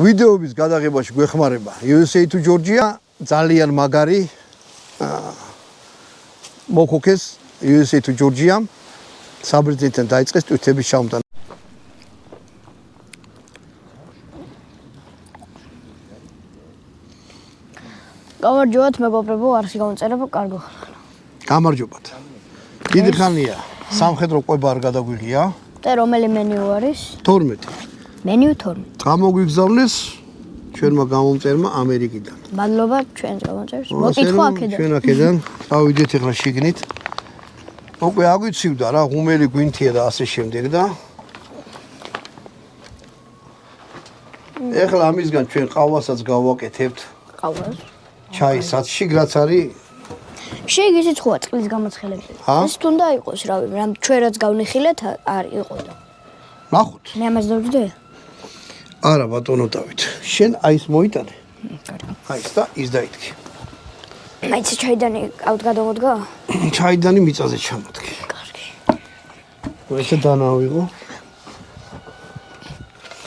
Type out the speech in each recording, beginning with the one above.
ვიდეოების გადაღებაში გვეხმარება USA to Georgia ძალიან მაგარი მოკოქეს USA to Georgia საბერძნეთთან დაიწყეს ტვირთების ჩამოტანა. გამარჯობათ მეგობრებო, არხი გამოწერება კარგო. გამარჯობათ. დიდი ხანია სამხედრო ყვება არ გადაგვიღია. და რომელი მენიუ არის? 12. მენიუ 12. გამოგვიგზავნეს ჩვენმა გამომწერმა ამერიკიდან. მადლობა ჩვენს გამომწერს. მოკითხვა აქედან. ჩვენ აქედან წავიდეთ ახლა შიგნით. უკვე აგვიცივდა რა, ღუმელი გვინთია და ასე შემდეგ და ახლა ამისგან ჩვენ ყავასაც გავაკეთებთ. ყავას. ჩაისაც შიგრაც არის შეიგიცით ხო წყლის გამოცხელებელი. ეს თუნდა იყოს რავი, რამ ჩვენ რაც გავნიხილეთ არ იყო და. ნახოთ. მე ამას დავჯდე? არა ბატონო დავით. შენ აი ეს მოიტანე. აი ეს და ის დაიდგე. მაინც ჩაიდანი ავთ გადამოდგა? ჩაიდანი მიწაზე ჩამოდგე. კარგი. ესე დანავიღო.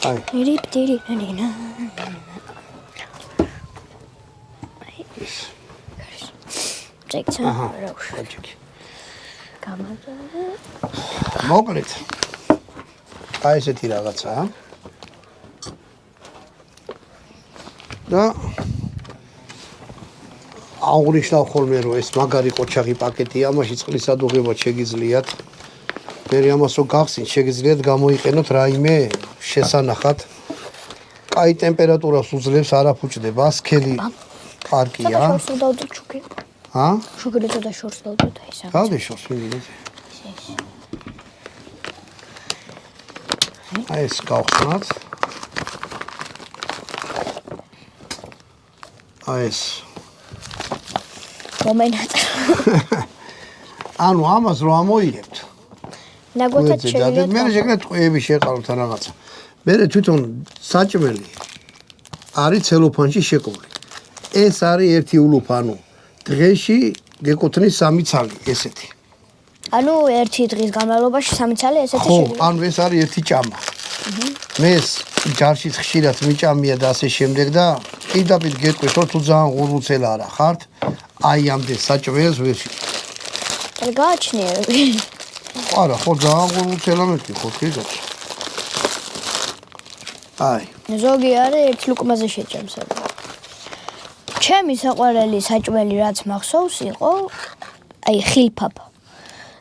აი. რიპტირი ნინა. წეკცა რა აჭიქი. გამადა. მოკლედ. აი ესეთი რაღაცაა. და აღნიშნავ ხოლმე რომ ეს მაგარი ყოჩაღი პაკეტია, ამაში წყლის ადუღება შეგიძლიათ. მე ამას რო გახსნით, შეგიძლიათ გამოიყენოთ რაიმე შესანახად. აი ტემპერატურას უძლებს, არ აფუჭდება, სქელი კარგია. შორს დავდოთ ჩუქი. შუქრითა და შორს დავდოთ აი სამ. დავდე შორს ვინმე. აი ეს გავხსნათ. აი ეს მომენად. ანუ ამას რო ამოიღებთ. ნაგვეთად შეგიძლიათ. მე შეგიძლიათ ტყვეები შეყავთ რაღაცა. მე თვითონ საჭმელი არის ცელოფანში შეკრული. ეს არის ერთი ულუფანო. დღეში გეკუთვნის 3 ცალი ესეთი. ანუ ერთი დღის განმავლობაში 3 ცალი ესეთი შეგვიძლია. ხო, ანუ ეს არის ერთი ჭამა. მე ჯარში ხშირად მიჭამია და ასე შემდეგ და პირდაპირ გეტყვით რომ თუ ძალიან ღურუცელა არა ხართ, აი ამდენ საჭმელს ვერ შეგიძლია. და გააჩნიე. არა, ხო ძალიან ღურუცელა მეთქი ხო თვითონ. აი. ზოგი არის ერთ ლუკმაზე შეჭამს. ჩემი საყვარელი საჭმელი რაც მახსოვს იყო აი ხილფაფა.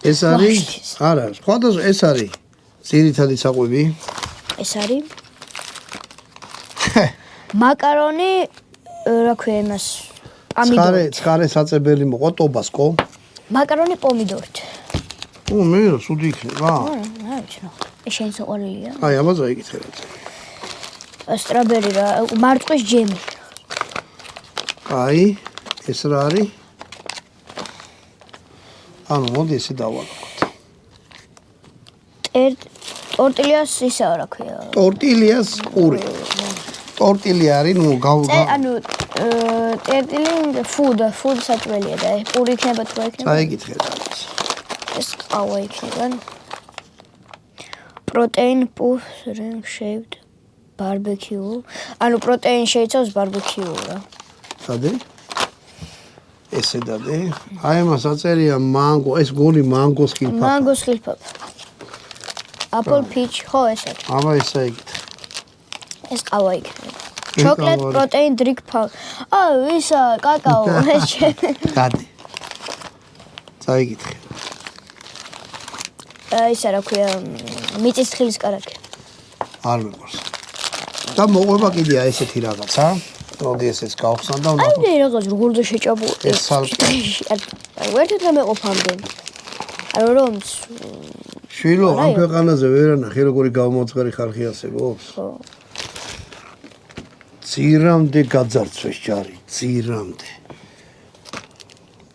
ეს არის? არა, სხვადასხვა ეს არის ძირითადი საკვები. ეს არის მაკარონი, რა ქვია იმას? პომიდორი. ცხარე საწებელი მოყვა ტობასკო. მაკარონი პომიდორით. მე რა სუდი იქნება? არა, ვიცი. ეს შენ საყვარელია? აი, ამას აიკითხე რა. სტრაბერი რა, მარწყვის ჯემი. აი, ეს რა არის? ანუ მოდი ესე დავალაგოთ. ტორტილიას ისა რა ქვია? ტორტილიას პური. ტორტილია არის, ნუ ანუ ტორტილი ფუდ საჭმელია და პური იქნება თუ რა იქნება? აიკითხე რა. ეს ყავა იქნება. პროტეინ პუს ring shaped barbecue. ანუ პროტეინ შეიცავს ბარბეკიუ რა. სადე? ესე დადე. აი მას აწერია მანგო, ეს გონი მანგოს ხილფაფა. მანგოს ხილფაფა. Apple peach, ხო ეს არის. აბა ესა იგით. ეს ყავა იქნება. Chocolate protein drink powder. ისა კაკაო, ეს ჩემი. დადე. წაიგითხე. ისა რა ქვია, მიწის თხილის კარაქი. არ მეყურს. და მოყვება კიდე ესეთი რაღაცა. მოდი ესეც გავხსნა და აი რაღაც როგორ შეჭაბო ეს სალკე. ვერთად გამეყოფამდე. ანუ რომ შვილო ამ ქვეყანაზე ვერანახე როგორი გამოწყარი ხალხი არსებობს. ხო. ძირამდე გაძარცვეს ჯარი, ძირამდე.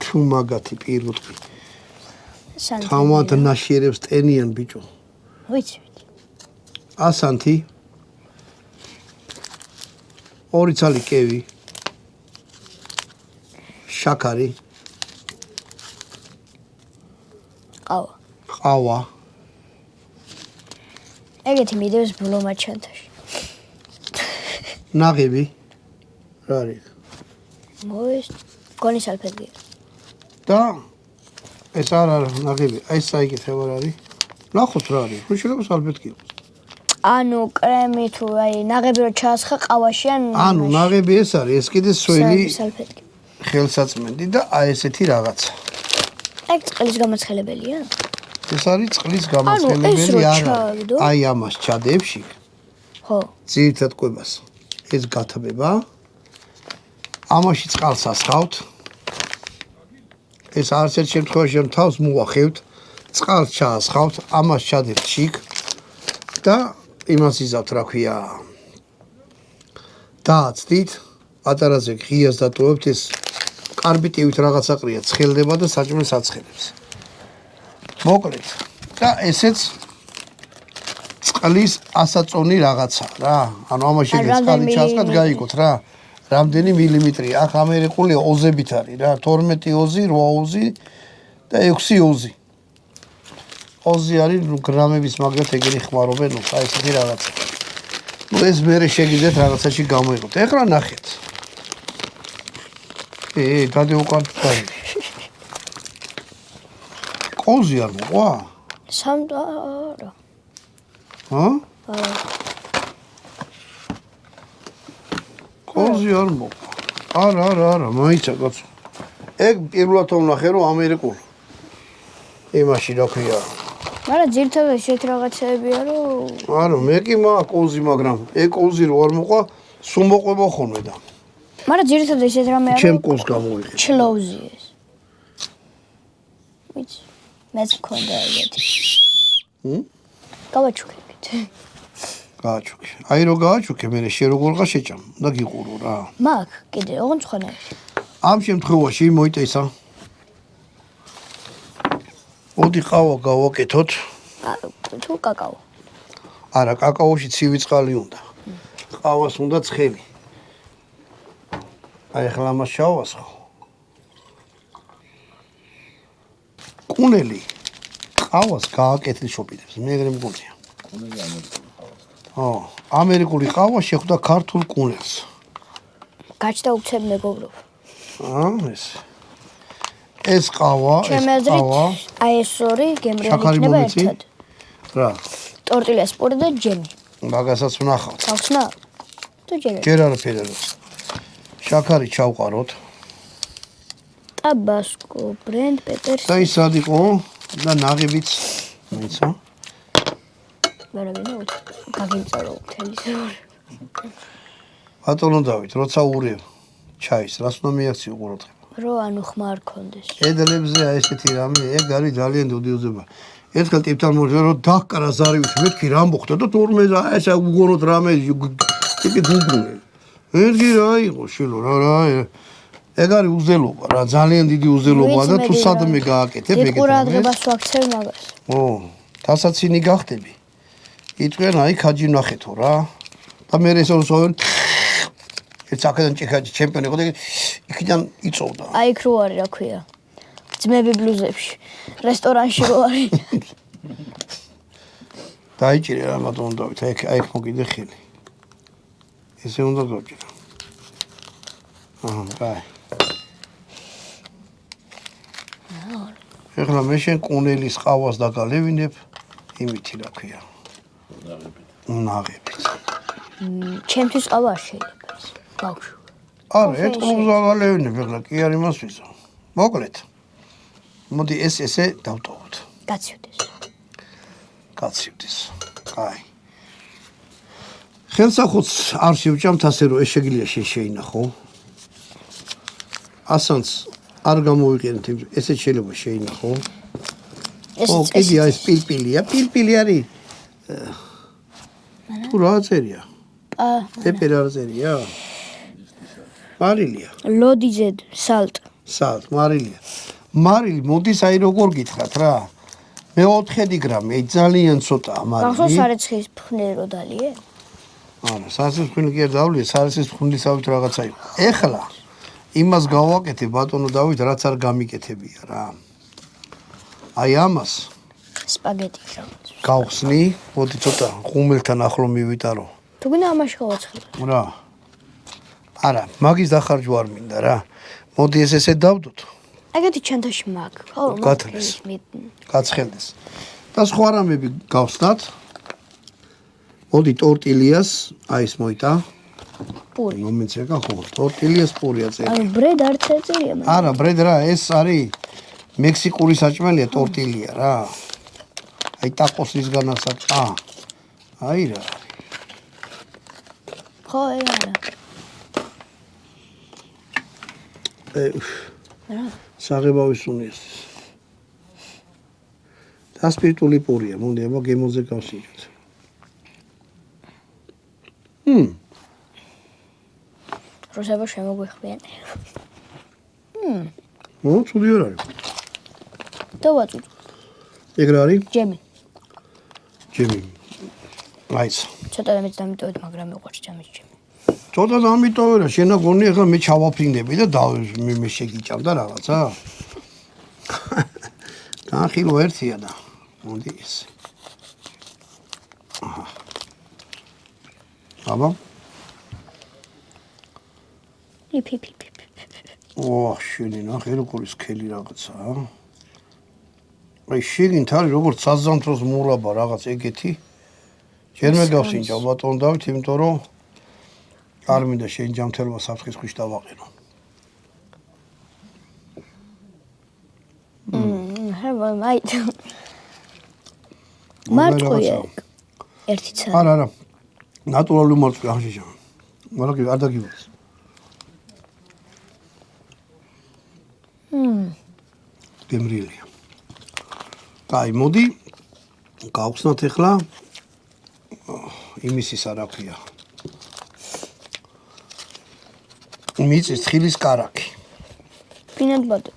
თუ მაგათი პირუტყვი. თავად ნაშიერებს ტენიან ბიჭო. ვიცი. ასანთი 2 ცალი კევი. შაქარი. ყავა. ეგეთი მიდევს ბლომაჩანთაში. ნაღები. რა არის? მოის გონის ალფებია. და ეს არ არის ნაღები. აი საიკეთე რა არის? ნახოთ რა არის. ხო შეიძლება სალფეტი იყოს. ანუ კრემი თუ აი ნაღები რო ჩაასხა ყავაში ანუ ნაღები ეს არის, ეს კიდე სველი სალფეტი. ხელსაწმენდი და აი ესეთი რაღაცა. ეგ წყლის გამაცხელებელია? ეს არის წყლის გამაცხელებელი არა. აი ამას ჩადებში. ხო. ძირითად კვებას ეს გათბება. ამაში წყალს ასხავთ. ეს არც ერთ შემთხვევაში რომ თავს მოახევთ, წყალს ჩაასხავთ, ამას ჩადებთ შიგ და იმას იზავთ, რა ქვია. დააცდით, პატარაზე ღიას დატოვებთ, ეს კარბიტივით რაღაცა ყრია, ცხელდება და საჭმელს აცხელებს. მოკლედ. და ესეც წყლის ასაწონი რაღაცა რა. ანუ ამაში წყალი ჩაასხათ, გაიგოთ რა. რამდენი მილიმეტრია? აქ ამერიკული ოზებით არის რა, 12 ოზი, 8 ოზი და 6 ოზი. ოზი არის გრამების მაგათ ეგენი ხმარობენ, ნუ აი ესეთი რაღაცა. ნუ ეს მერე შეგიძლიათ რაღაცაში გამოიყოთ. ეხლა ნახეთ. გადი უკან თქვი. ყოზი არ მოყვა? სამდა. ჰა? ყოზი არ მოყვა. არა, მაიცა კაცო. ეგ პირველად ვნახე რომ ამერიკულ. იმაში რა ქვია. მაგრამ ძირითადად ესეთ რაღაცებია რომ არა, მე კი მაქვს ყოზი, მაგრამ ეგ ყოზი რო არ მოყვა, სულ მოყვება ხოლმე და. მაგრამ ძირითადად ესეთ რამე არა. ჩემ ყოს გამოიღე. ჩლოუზი ეს. ვიცი. მეც მქონდა ეგეთი. გავაჩუქეთ. გააჩუქე. აი რო გააჩუქე, მე შე როგორ შეჭამ და გიყურო რა. მაგ, კიდე ოღონდ ცხონებში. ამ შემთხვევაში მოიტესა. ოდი ყავა გავაკეთოთ. თუ კაკაო. არა, კაკაოში ცივი წყალი უნდა. ყავას უნდა ცხელი. აი ახლა მას შავასხო. კუნელი ყავას გააკეთილ შოპიდებს. მე ეგრე მგონია. კუნელი ამერიკული ყავა. ამერიკული ყავა შეხვდა ქართულ კუნელს. გაჩნდა უცებ მეგობრობ. ეს. ეს ყავა, ეს ყავა. აი ეს ორი გემრიელი იქნება ერთად. რა? ტორტილიას პური და ჯემი. მაგასაც ვნახავთ. გავხსნა? თუ ჯერ. ჯერ არაფერი არა. შაქარი ჩავყაროთ. ტაბასკო, ბრენდ, პეტერს. და ის სად იყო? და ნაღებიც მეცა. ვერაგენა გაგიმწერო მთელი ზორი. ბატონო დავით, როცა ურევ ჩაის, რას უნდა მიაქციო ყურადღება? რო ანუ ხმარ კონდეს. კედლებზე აი ესეთი რამე, ეგ არის ძალიან დოდიოზება. ერთხელ ტიპთან მოჟე რომ დახკარა ზარივით, მეთქი რა მოხდა და თორმე ესა უგონოთ რამე იგი გუგრუნე. ერთი რა იყო შილო რა. ეგ არის უზელობა რა, ძალიან დიდი უზელობაა და თუ სადმე გააკეთებ ეგეთ რამეს. ყურადღებას ვაქცევ მაგას. თასაცინი გახდები. იტყვიან აი ხაჯი ნახეთო რა. და მე ეს ორსოვენ ეს აქედან ჭიქაჯი ჩემპიონი იყო და იქიდან იწოვდა. აი იქ რო არის რა ქვია. ძმები ბლუზებში. რესტორანში რო არის. დაიჭირე რა მათონ დავით, აი მოგიდე ხელი. ესე უნდა გავჭირო. აი. ეხლა მე შენ კუნელის ყავას დაგალევინებ, იმითი რა ქვია. ნაღებით. ჩემთვის ყავა არ შეიძლება. ბავშვი. არა, ერთ ყურს დაგალევინებ, ეხლა კი არ იმას ვიზო. მოკლედ. მოდი ესე დავტოვოთ. გაცივდეს. აი. ხელსაყრელს არ შევჭამთ ასე რომ ეს შეგიძლია შეინახო. ასანს არ გამოვიყენეთ, ესე შეიძლება შეინახო. იგი ეს პილპილია, პილპილი არის. თუ რა წერია? პეპერ არ წერია? მარილია. ლოდიძედ, სალტ. სალტ, მარილია. მარილი მოდის აი როგორ გითხრათ რა. მე 4 გრამი, აი ძალიან ცოტაა მარილი. გახსოვს სარეცხის ფხვნილი რო დალიე? არა, სარეცხის ფხვნილი კი არ დავლიე, სარეცხის ფხვნილისავით რაღაცა იყო. ეხლა იმას გავაკეთე ბატონო დავით, რაც არ გამიკეთებია რა. აი ამას სპაგეტი რაღაც. გავხსნი, მოდი ცოტა ხუმელთან ახლო მივიტარო. თუ გინდა ამაში გავაცხადო. რა. არა, მაგის დახარჯვა არ მინდა რა. მოდი ესე დავდოთ. ეგეთი ჩანთაში მაქვს. ხო, გათხრეს. გაცხელდეს. და სხვა რამები გავხსნათ. მოდი ტორტილიას, აი ეს მოიტა. პური. მომენტს ეკა ხო, ტორტილიას პურია წერი. ანუ ბრედ არ წერია მე. არა, ბრედ რა, ეს არის მექსიკური საჭმელია ტორტილია რა. აი ტაკოსისგანაც აი რა. ხო, ეგ არა. რა? საღებავის უნიეს. და სპირტული პურია, მოდი აბა გემოზე გავსინჯოთ. რუსება შემოგვიხმიან. ცუდი არ არის. დავაწუწ. ეგ რა არის? ჯემი. ჯემი. აიც. ცოტა დამეც დამიტოვეთ, მაგრამ მიყვარს ჯემის ჯემი. ცოტა დამიტოვე რა, შენ გონი ახლა მე ჩავაფრინდები და მე შეგიჭამდა რაღაცა. განხილვა ერთია და მოდი ეს. აბა. ფი. შენი ნახე როგორ სქელი რაღაცაა. აი შეგინთ არის როგორც საზამთროს მურაბა რაღაც ეგეთი. ჯერ მე გავსინჯავ ბატონ დავით, იმიტომ რომ არ მინდა შენ ჯამთელობა საფრთხის ქვეშ დავაყენო. აი. მარტყია. ერთი ცა. არა. ნატურალური მარტყია ახშეშა. მაგრამ არ დაგივალს. გემრიელია. აი, მოდი გავხსნათ ახლა იმისის არა ქვია. მიწის თხილის კარაქი. ფინად ბადო.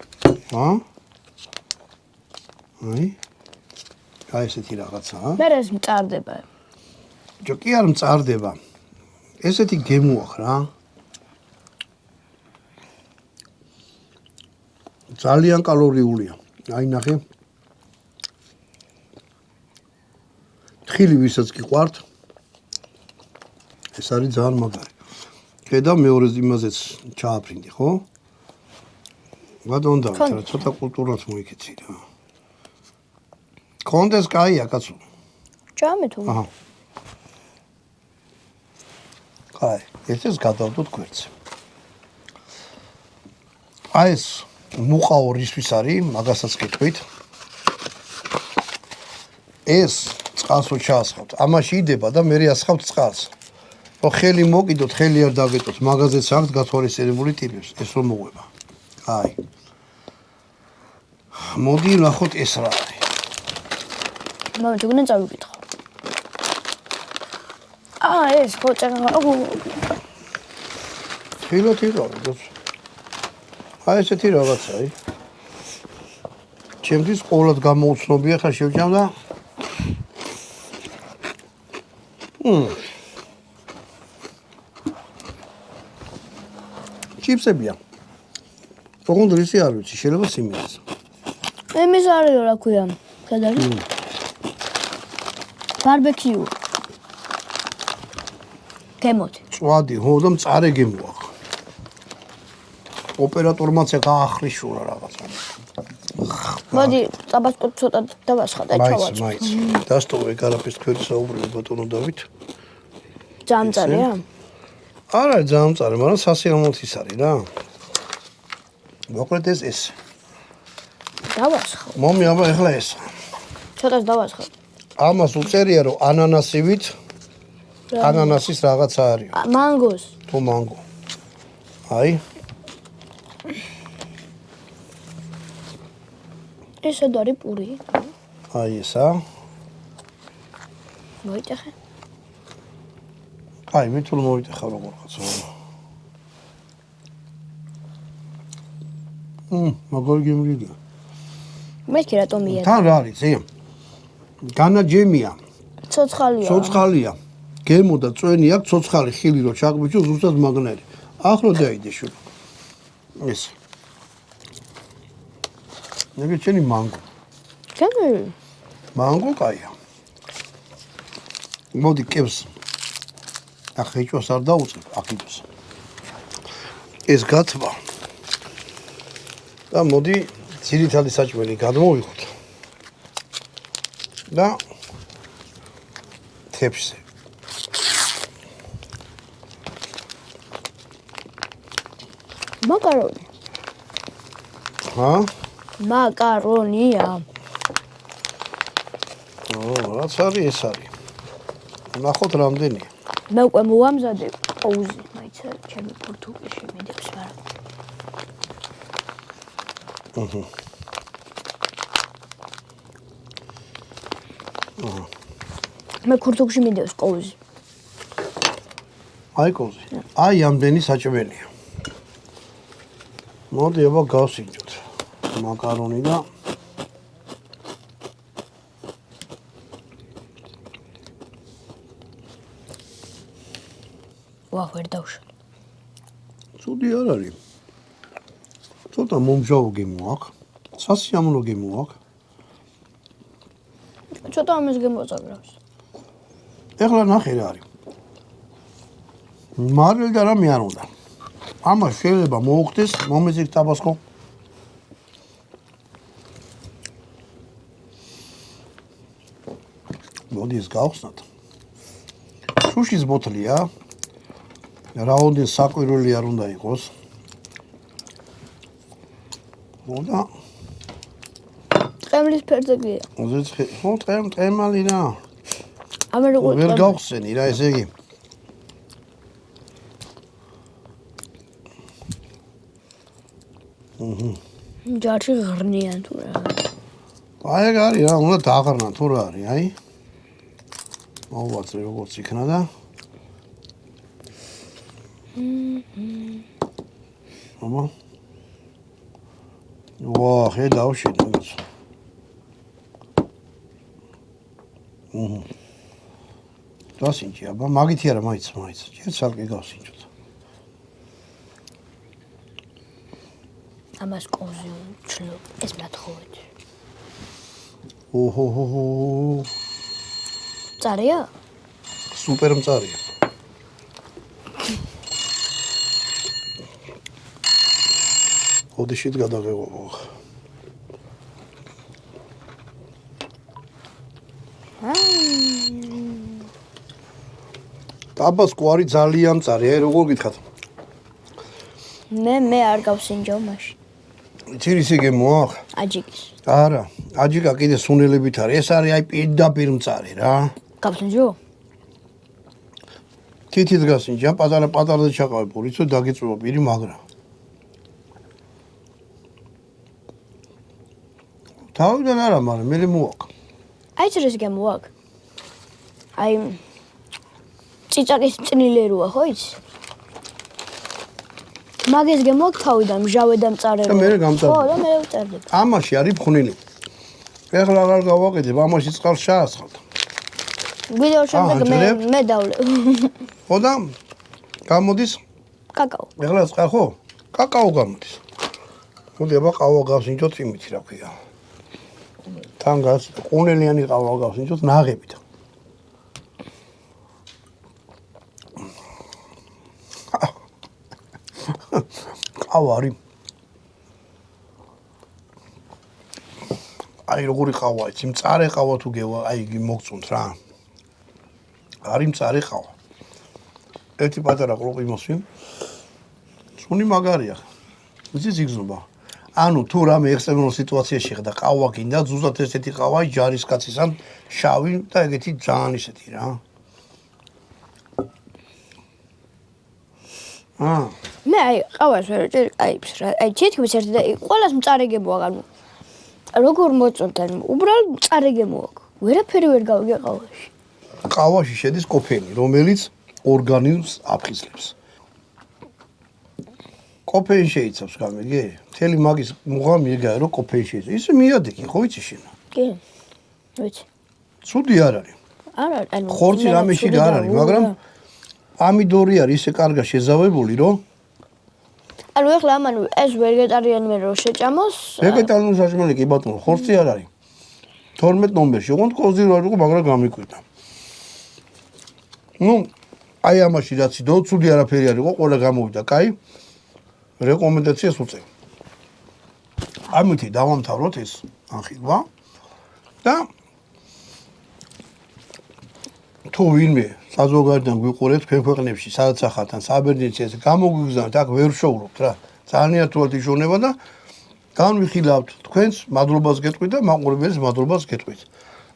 აი ესეთი რაღაცაა. მე ეს მწარდება. ჯო კი არ მწარდება. ესეთი გემოახ რა. ძალიან კალორიულია. აი ნახე. თხილი ვისაც გიყვართ. ეს არის ძალიან მაგარი. და მეორე იმაზეც ჩააფრინდი, ხო? ბატონ დავით, რა ცოტა კულტურაც მოიქეცი რა. კონდეს კაია, კაცო. ჭამე თუ. კაი, ეს გადავდოთ გვერდზე. აი ეს მუყაო რისთვის არის, მაგასაც გეტყვით. ეს წყალსო ჩაასხავთ. ამაში იდება და მე ასხავთ წყალს. რომ ხელი მოკიდოთ, ხელი არ დაგეტოთ, მაგაზეც აქვს გათვალისწინებული ტიპებს, ეს რომ მოყვება. აი. მოდი ნახოთ ეს რა არის. მომენტ უნდა წავიკითხო. ეს ხო წერა. ხილოთ იყავ. აი ესეთი რაღაცა, აი. ჩემთვის ყოველად გამოუცნობია ხა შევჭამ და ჩიპსებია. ოღონდ რისი არ ვიცი, შეიძლება სიმინდეს. იმის არის რა ქვია. სად არის? ბარბეკიუ. გემოთი. წვადი, ხო და მწარე გემოახ. ოპერატორმაც გაახრიშურა რაღაცა. მოდი, წაბასკოთ ცოტა დავასხა და ჩავაწვდ. მაიც. დასტოვე გარაფის თქვენი საუბრები ბატონო დავით. ძამწარია? არა, ძამწარე, მაგრამ სასიამოვნოთის არის რა. მოკლედ ეს. დავასხა. მომი, აბა ეხლა ეს. ცოტას დავასხა. ამას უწერია რომ ანანასივით ანანასის რაღაცა არის. მანგოს. თუ მანგო. აი. ეს არის პური. აი ესა. მოიტეხე. აი, მithul მოიტეხა როგორ ხაცა. მაგარი გემრიელია. მე კი რატომ იარ? თან რა არის, ე? განა ჯემია. ცოცხალია. ცოცხალია. გემო და წვენი აქვს, ცოცხალი ხილი რო ჩაგვიჭო, ზუსტად მაგნერი. ახლა დაიდე შუა. ეს. ნეგე ჩენი მანგო. გემი. მანგო კაია. მოდი კებს. ახეჭოს არ დაუწევ, აქიდოს. ეს გათბა. და მოდი ძირითადი საჭმელი გადმოვიხოთ. და თეფსზე. მაკარონი. ჰა? მაკარონია. რაც არის ეს არის. ნახოთ რამდენია. მე უკვე მოვამზადე ყოუზი, მაიცა ჩემი პორტუგალში მიდებს, მაგრამ. მე ქურთულში მიდევს ყოუზი. აი ყოუზი. აი ამდენი საჭმელია. მოდი აბა გავსინჯოთ. მაკარონი და ვა, ვერ დავშალ. ცუდი არ არის. ცოტა მომჟავო გემოაქვს. სასიამოვნო გემოაქვს. ცოტა ამის გემოწაგრავს. ეხლა ნახე რა არის. მარილ და რამე არ უნდა. ამას შეიძლება მოუხდეს მომეცი ტაბასკო. მოდი ეს გავხსნათ. შუშის ბოთლია. რაოდენ საკვირველი არ უნდა იყოს. მოდა ტყემლის ფერზე გია. ხო, ტყემალი რა. ამერ როგორ ვერ გავხსენი რა ესე იგი. ჯარში ღრნიან თუ რა. აი ეგ არის რა, უნდა დააღრნა თუ რა არის, აი. მოვაწრე როგორც იქნა და აბა. ვა, ხედავ შედავს. დასინჯი, აბა, მაგითი არა მაიც. ჯერ ცალკე გავსინჯოთ. ამას ყოუზი უჩლო, ეს მათხოვეთ. ოჰოჰოჰო. წარია? სუპერ მწარია. ოდიშით გადაღებო. ტაბასკო არის ძალიან მწარი, აი როგორ გითხათ. მე არ გავსინჯავ მაშინ. ძირი გემოაქვს? აჯიკის. არა, აჯიკა კიდე სუნელებით არის. ეს არის აი პირდაპირ მწარი რა. გავსინჯო? თითით გასინჯა, პატარა ჩაყავე პურიცო დაგიწვევა პირი მაგრა. თავიდან არა, მაგრამ მე მოაქვს. აი ეს გემოაქვს. აი წიწაკის წნილეროა, ხო იცი? მაგეს გემოაქვს თავიდან მჟავე და მწარე. და მე გამწარდება. ხო, და მე ვწერდებ. ამაში არის ფხვნილი. ეხლა აღარ გავაკეთებ, ამაში წყალს ჩაასხავთ. ვიდეო შემდეგ მე დავლე. ხო და გამოდის კაკაო. ეხლა წყალ ხო? კაკაო გამოდის. მოდი აბა ყავა გავსინჯოთ იმით რა ქვია. თან გას ყუნელიანი ყავა გავსინჯოთ ნაღებით. ყავა არის. აი როგორი ყავა იცი, მწარე ყავა თუ გევა, აი იგი მოგწუნთ რა. არის მწარე ყავა. ერთი პატარა ყრუპი მოსვი. სუნი მაგარია. იცი ზიგზობა. ანუ თუ რამე ექსტრემალურ სიტუაციაში ხდა ყავა გინდა, ზუსტად ესეთი ყავა ჯარისკაცის ან შავი და ეგეთი ძალიან ისეთი რა. მე აი ყავას ვერ ვჭერ, კაიფს რა. აი თითქმის ერთი და ყველას მწარე გემოაქვს, ანუ როგორ მოწონთ, ანუ უბრალოდ მწარე გემოაქვს. ვერაფერი ვერ გავიგე ყავაში. ყავაში შედის კოფეინი, რომელიც ორგანიზმს აფხიზლებს. კოფეინი შეიცავს გამიგე? მთელი მაგის მუღამი ეგაა, რომ კოფეინი შეიცავს. ისე მიადეგი, ხო ვიცი შენ? კი. ვიცი. ცუდი არ არის. არა, ანუ ხორცი რამეში არ არის, მაგრამ პამიდორი არის ისე კარგა შეზავებული, რომ ანუ ეხლა ამან ეს ვეგეტარიანი რო შეჭამოს. ვეგეტარიული საჭმელი კი ბატონო, ხორცი არ არის. 12 ნომერში, ოღონდ კოზი რა იყო, მაგრამ გამიკვირდა. ნუ, აი ამაში რაც იდო, ცუდი არაფერი არ იყო, ყველა გამოვიდა, კაი. რეკომენდაციას უწევ. ამით დავამთავროთ ეს ანხილვა და თუ ვინმე საზოგადოებიდან გვიყურეთ თქვენ ქვეყნებში, სადაც ახალ თან საბერძნეთში გამოგვიგზავნეთ, აქ ვერ შოვრობთ რა. ძალიან თუალთ იშოვნება და განვიხილავთ თქვენს მადლობას გეტყვით და მაყურებელს მადლობას გეტყვით.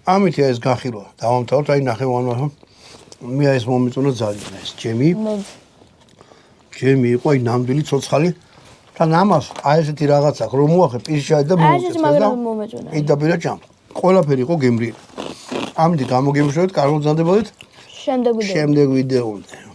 ამით ეს განხილვა დავამთავროთ, აი ნახევარმა მე ეს მომიწონა ძალიან ეს ჯემი. ჯემი იყო აი ნამდვილი ცოცხალი თან ამას აი ესეთი რაღაცა რომ მოახე პირშაი და მოუწევს და მომეწონა. პირდაპირ ჭამ. ყველაფერი იყო გემრიელი. ამით გამოგემშვიდობთ, კარგად გრძანდებოდეთ. შემდეგ ვიდეო. შემდეგ ვიდეომდე.